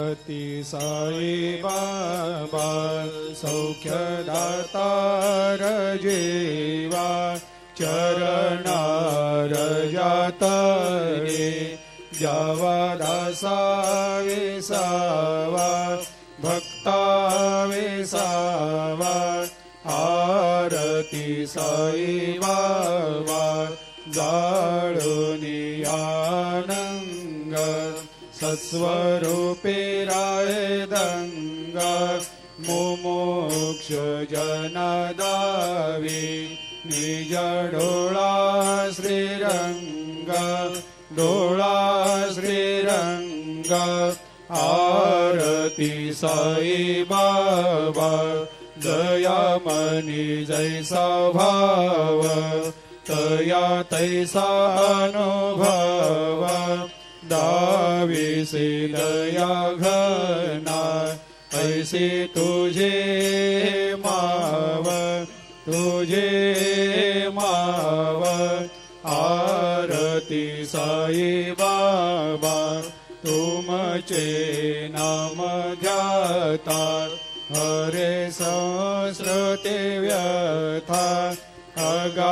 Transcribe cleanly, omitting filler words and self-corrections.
ती साई बाबा सौख्यदातार जीवा चरणार जातरे जावा दासा विसावा भक्ता विसावा आरती साई बाबा जाळुनी आनंग सत्स्वरूपे राय दंग मुमुक्ष जनदावी निज डोळा श्रीरंग डोळा श्रीरंग आरती साई बाबा दयामनी जैसा भाव तया तैसा अनुभव दाविसे दया घना ऐसे तुझे माव आरती साई बाबा तुमचे नाम ध्याता हरे सहस्रते व्यथा अगा